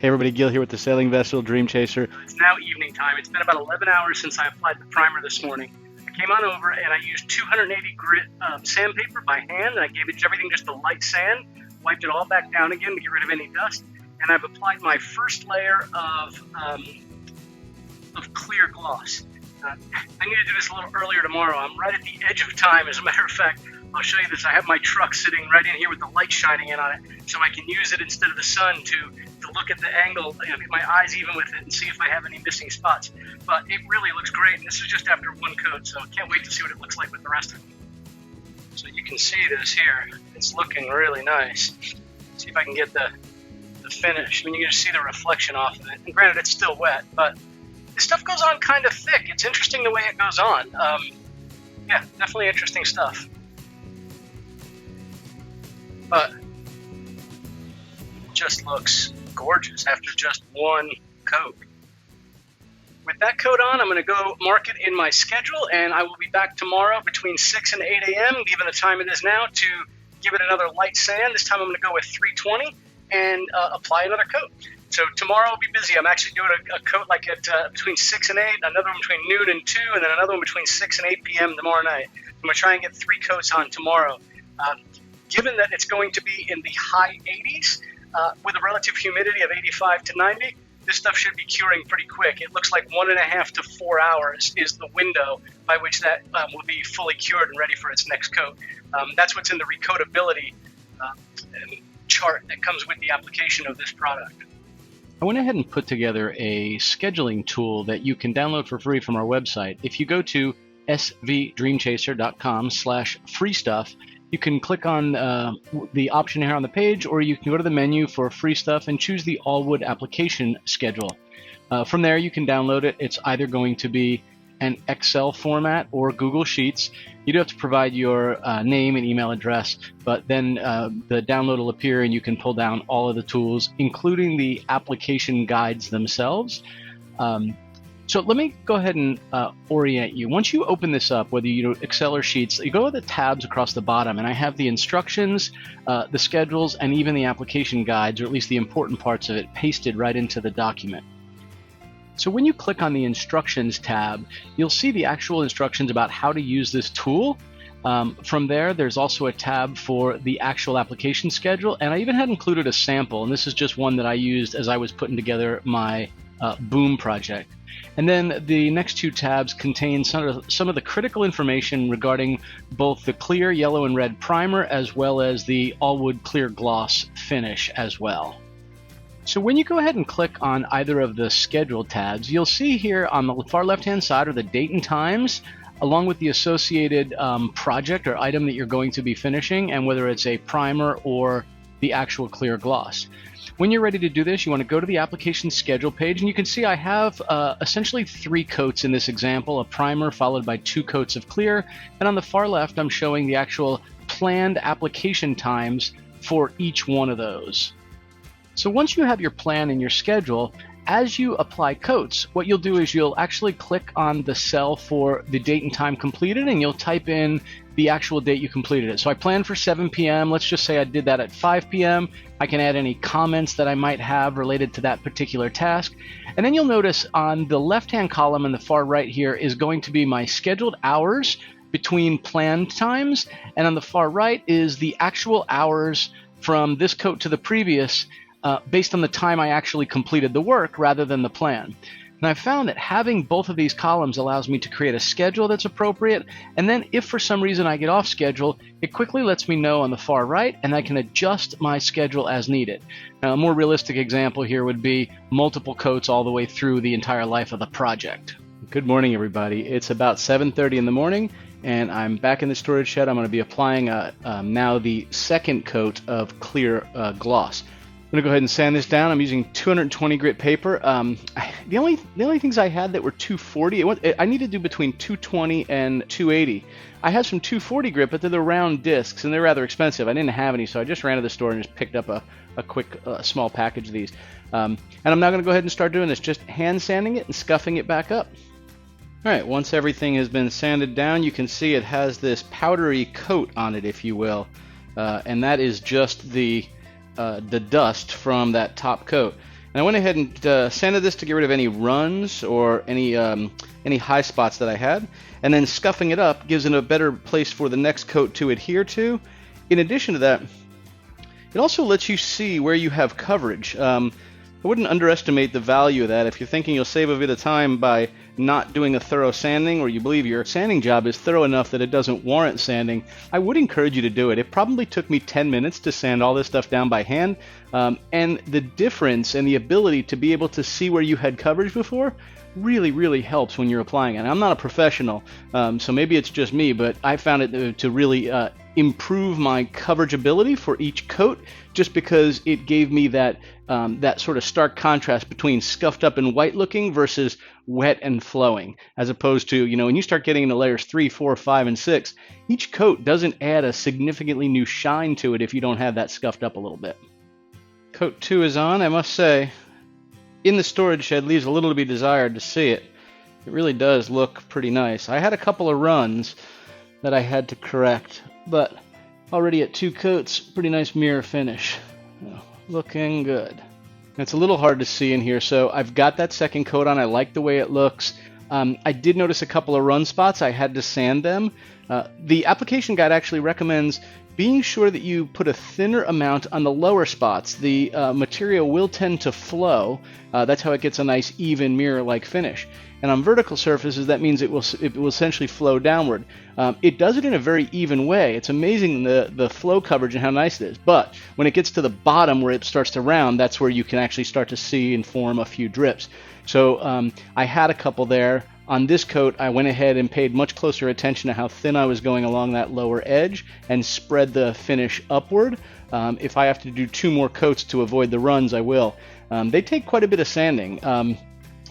Hey everybody, Gil here with the sailing vessel Dream Chaser. It's now evening time. It's been about 11 hours since I applied the primer this morning. I came on over and I used 280 grit sandpaper by hand, and I gave everything just a light sand, wiped it all back down again to get rid of any dust, and I've applied my first layer of clear gloss. I need to do this a little earlier tomorrow. I'm right at the edge of time, as a matter of fact. I'll show you this. I have my truck sitting right in here with the light shining in on it, so I can use it instead of the sun to look at the angle and get my eyes even with it and see if I have any missing spots. But it really looks great, and this is just after one coat, so I can't wait to see what it looks like with the rest of it. So you can see this here. It's looking really nice. See if I can get the finish. I mean, you can just see the reflection off of it. And granted, it's still wet, but this stuff goes on kind of thick. It's interesting the way it goes on. Yeah, definitely interesting stuff. But it just looks gorgeous after just one coat. With that coat on, I'm going to go mark it in my schedule, and I will be back tomorrow between 6 and 8 a.m., given the time it is now, to give it another light sand. This time I'm going to go with 320 and apply another coat. So tomorrow I'll be busy. I'm actually doing a coat like at between 6 and 8, another one between noon and 2, and then another one between 6 and 8 p.m. tomorrow night. I'm going to try and get 3 coats on tomorrow. Given that it's going to be in the high 80s with a relative humidity of 85 to 90, this stuff should be curing pretty quick. It looks like 1.5 to 4 hours is the window by which that will be fully cured and ready for its next coat. That's what's in the recoatability chart that comes with the application of this product. I went ahead and put together a scheduling tool that you can download for free from our website. If you go to svdreamchaser.com/freestuff, you can click on the option here on the page, or you can go to the menu for free stuff and choose the Awlwood application schedule. From there, you can download it. It's either going to be an Excel format or Google Sheets. You do have to provide your name and email address, but then the download will appear and you can pull down all of the tools, including the application guides themselves. So let me go ahead and orient you. Once you open this up, whether you do Excel or Sheets, you go to the tabs across the bottom, and I have the instructions, the schedules, and even the application guides, or at least the important parts of it, pasted right into the document. So when you click on the Instructions tab, you'll see the actual instructions about how to use this tool. From there, there's also a tab for the actual application schedule, and I even had included a sample, and this is just one that I used as I was putting together my boom project. And then the next 2 tabs contain some of the critical information regarding both the clear yellow and red primer as well as the Awlwood clear gloss finish as well. So when you go ahead and click on either of the schedule tabs, you'll see here on the far left-hand side are the date and times, along with the associated project or item that you're going to be finishing, and whether it's a primer or the actual clear gloss. When you're ready to do this, you want to go to the application schedule page, and you can see I have essentially 3 coats in this example, a primer followed by 2 coats of clear, and on the far left I'm showing the actual planned application times for each one of those. So once you have your plan and your schedule, as you apply coats, what you'll do is you'll actually click on the cell for the date and time completed, and you'll type in the actual date you completed it. So I planned for 7 p.m. Let's just say I did that at 5 p.m. I can add any comments that I might have related to that particular task. And then you'll notice on the left-hand column in the far right here is going to be my scheduled hours between planned times, and on the far right is the actual hours from this coat to the previous based on the time I actually completed the work rather than the plan. And I've found that having both of these columns allows me to create a schedule that's appropriate, and then if for some reason I get off schedule, it quickly lets me know on the far right, and I can adjust my schedule as needed. Now, a more realistic example here would be multiple coats all the way through the entire life of the project. Good morning, everybody. It's about 7:30 in the morning, and I'm back in the storage shed. I'm going to be applying now the second coat of clear gloss. I'm going to go ahead and sand this down. I'm using 220 grit paper. The only things I had that were 240, I need to do between 220 and 280. I have some 240 grit, but they're the round discs, and they're rather expensive. I didn't have any, so I just ran to the store and just picked up a quick small package of these. And I'm now going to go ahead and start doing this, just hand sanding it and scuffing it back up. All right, once everything has been sanded down, you can see it has this powdery coat on it, if you will, and that is just the dust from that top coat. And I went ahead and sanded this to get rid of any runs or any high spots that I had. And then scuffing it up gives it a better place for the next coat to adhere to. In addition to that, it also lets you see where you have coverage. I wouldn't underestimate the value of that. If you're thinking you'll save a bit of time by not doing a thorough sanding, or you believe your sanding job is thorough enough that it doesn't warrant sanding, I would encourage you to do it. It probably took me 10 minutes to sand all this stuff down by hand, and the difference and the ability to be able to see where you had coverage before really helps when you're applying it. I'm not a professional, so maybe it's just me, but I found it to really improve my coverage ability for each coat, just because it gave me that sort of stark contrast between scuffed up and white looking versus wet and flowing, as opposed to, when you start getting into layers 3, 4, 5, and 6, each coat doesn't add a significantly new shine to it if you don't have that scuffed up a little bit. Coat 2 is on. I must say, in the storage shed, leaves a little to be desired to see it. It really does look pretty nice. I had a couple of runs that I had to correct, but already at 2 coats, pretty nice mirror finish. Looking good. It's a little hard to see in here, so I've got that second coat on. I like the way it looks. I did notice a couple of run spots. I had to sand them. The application guide actually recommends being sure that you put a thinner amount on the lower spots. The material will tend to flow. That's how it gets a nice even mirror-like finish. And on vertical surfaces, that means it will essentially flow downward. It does it in a very even way. It's amazing the flow coverage and how nice it is. But when it gets to the bottom where it starts to round, that's where you can actually start to see and form a few drips. So I had a couple there. On this coat, I went ahead and paid much closer attention to how thin I was going along that lower edge and spread the finish upward. If I have to do 2 more coats to avoid the runs, I will. They take quite a bit of sanding.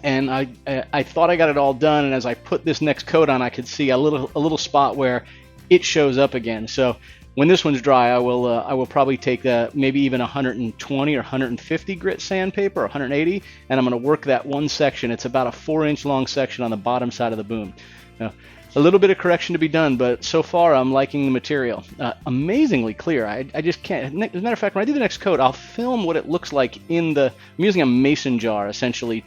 And I thought I got it all done, and as I put this next coat on, I could see a little spot where it shows up again. So when this one's dry, I will probably take maybe even 120 or 150 grit sandpaper, or 180, and I'm going to work that one section. It's about a 4-inch long section on the bottom side of the boom. Now, a little bit of correction to be done, but so far I'm liking the material. Amazingly clear. I just can't. As a matter of fact, when I do the next coat, I'll film what it looks like I'm using a mason jar essentially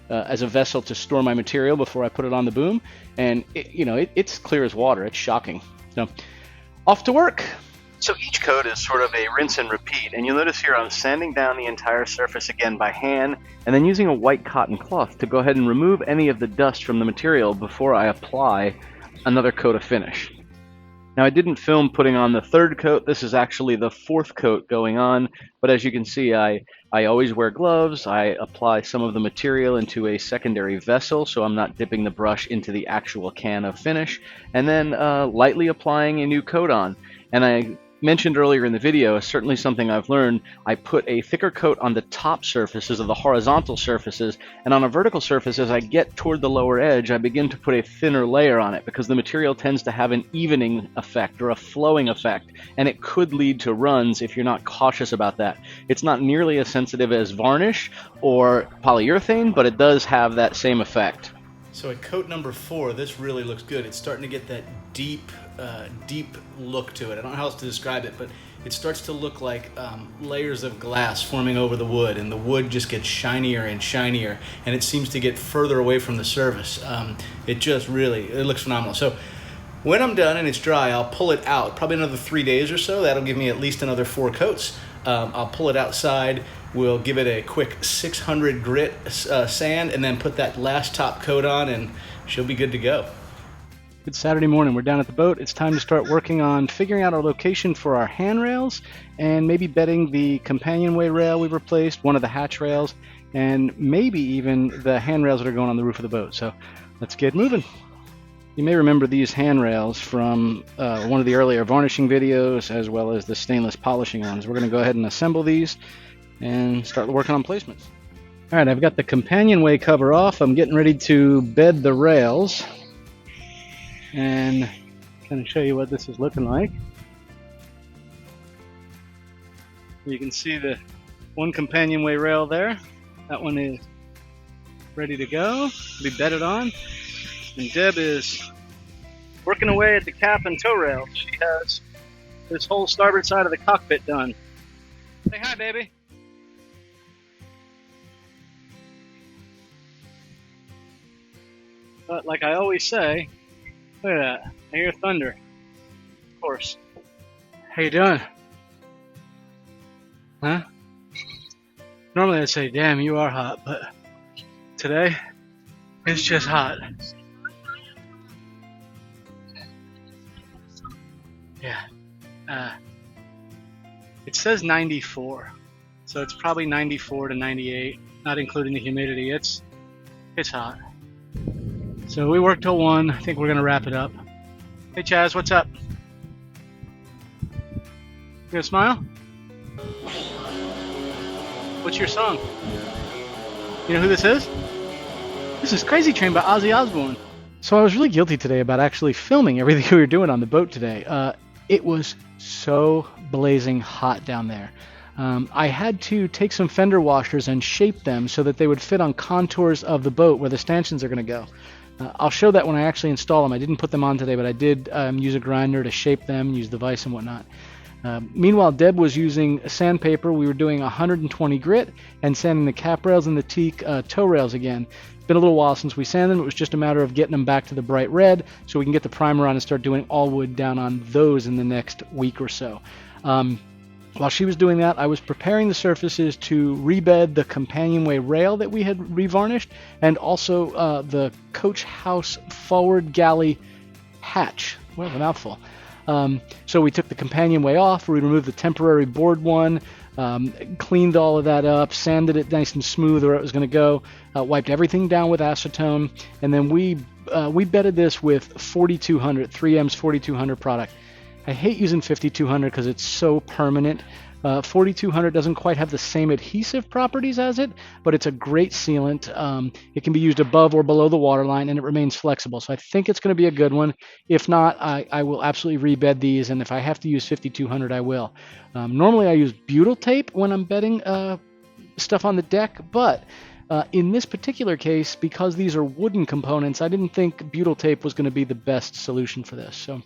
as a vessel to store my material before I put it on the boom, and it's clear as water. It's shocking. So off to work. So each coat is sort of a rinse and repeat, and you'll notice here I'm sanding down the entire surface again by hand, and then using a white cotton cloth to go ahead and remove any of the dust from the material before I apply another coat of finish. Now, I didn't film putting on the 3rd coat. This is actually the 4th coat going on, but as you can see, I always wear gloves. I apply some of the material into a secondary vessel, so I'm not dipping the brush into the actual can of finish, and then lightly applying a new coat on. And I mentioned earlier in the video, certainly something I've learned, I put a thicker coat on the top surfaces of the horizontal surfaces, and on a vertical surface, as I get toward the lower edge, I begin to put a thinner layer on it, because the material tends to have an evening effect or a flowing effect, and it could lead to runs if you're not cautious about that. It's not nearly as sensitive as varnish or polyurethane, but it does have that same effect. So at coat number 4, this really looks good. It's starting to get that deep look to it. I don't know how else to describe it, but it starts to look like layers of glass forming over the wood, and the wood just gets shinier and shinier, and it seems to get further away from the surface. It looks phenomenal. So when I'm done and it's dry, I'll pull it out, probably another 3 days or so. That'll give me at least another 4 coats. I'll pull it outside. We'll give it a quick 600 grit sand, and then put that last top coat on, and she'll be good to go. It's Saturday morning. We're down at the boat. It's time to start working on figuring out our location for our handrails, and maybe bedding the companionway rail we replaced, one of the hatch rails, and maybe even the handrails that are going on the roof of the boat. So let's get moving. You may remember these handrails from one of the earlier varnishing videos, as well as the stainless polishing ones. We're going to go ahead and assemble these and start working on placements. All right, I've got the companionway cover off. I'm getting ready to bed the rails and kind of show you what this is looking like. You can see the one companionway rail there. That one is ready to go, be bedded on. And Deb is working away at the cap and tow rail. She has this whole starboard side of the cockpit done. Say hi, baby. But like I always say, look at that. I hear thunder. Of course. How you doing? Huh? Normally I'd say, damn, you are hot, but today, it's just hot. Yeah. It says 94, so it's probably 94 to 98, not including the humidity. It's hot. So we worked till 1. I think we're gonna wrap it up. Hey Chaz, what's up? You gonna smile? What's your song? You know who this is? This is Crazy Train by Ozzy Osbourne. So I was really guilty today about actually filming everything we were doing on the boat today. It was so blazing hot down there. I had to take some fender washers and shape them so that they would fit on contours of the boat where the stanchions are going to go. I'll show that when I actually install them. I didn't put them on today, but I did use a grinder to shape them, use the vise and whatnot. Meanwhile, Deb was using sandpaper. We were doing 120 grit and sanding the cap rails and the teak toe rails again. It's been a little while since we sanded them. It was just a matter of getting them back to the bright red so we can get the primer on and start doing all wood down on those in the next week or so. While she was doing that, I was preparing the surfaces to rebed the companionway rail that we had revarnished and also the coach house forward galley hatch. What a mouthful. So we took the companionway off, we removed the temporary board one, cleaned all of that up, sanded it nice and smooth where it was going to go, wiped everything down with acetone, and then we bedded this with 4200, 3M's 4200 product. I hate using 5200 because it's so permanent. 4200 doesn't quite have the same adhesive properties as it, but it's a great sealant. It can be used above or below the waterline, and it remains flexible. So I think it's going to be a good one. If not, I will absolutely rebed these, and if I have to use 5200, I will. Normally I use butyl tape when I'm bedding stuff on the deck, but in this particular case, because these are wooden components, I didn't think butyl tape was going to be the best solution for this. So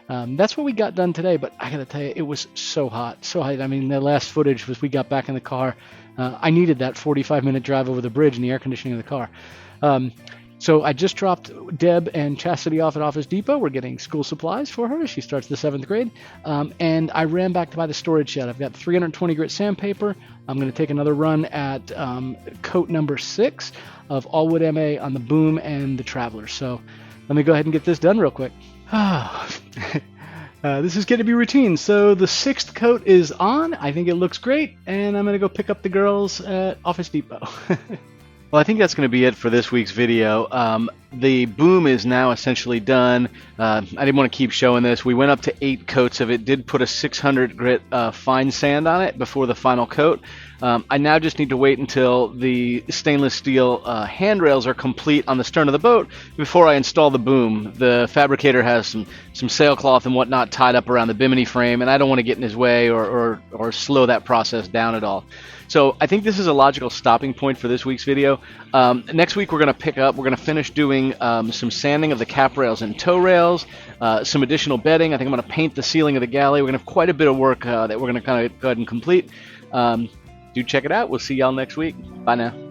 that's what we got done today, but I gotta tell you, it was so hot, so hot. I mean, the last footage was we got back in the car. I needed that 45-minute drive over the bridge and the air conditioning of the car. So I just dropped Deb and Chastity off at Office Depot. We're getting school supplies for her. She starts the 7th grade. And I ran back to buy the storage shed. I've got 320 grit sandpaper. I'm going to take another run at coat number 6 of Awlwood MA on the boom and the Traveler. So let me go ahead and get this done real quick. This is going to be routine. So the 6th coat is on. I think it looks great, and I'm going to go pick up the girls at Office Depot. Well, I think that's going to be it for this week's video. The boom is now essentially done. I didn't want to keep showing this. We went up to 8 coats of it, did put a 600 grit fine sand on it before the final coat. I now just need to wait until the stainless steel handrails are complete on the stern of the boat before I install the boom. The fabricator has some sailcloth and whatnot tied up around the bimini frame, and I don't want to get in his way or slow that process down at all. So I think this is a logical stopping point for this week's video. Next week we're going to finish doing some sanding of the cap rails and toe rails, some additional bedding. I think I'm going to paint the ceiling of the galley. We're going to have quite a bit of work that we're going to kind of go ahead and complete. Do check it out. We'll see y'all next week. Bye now.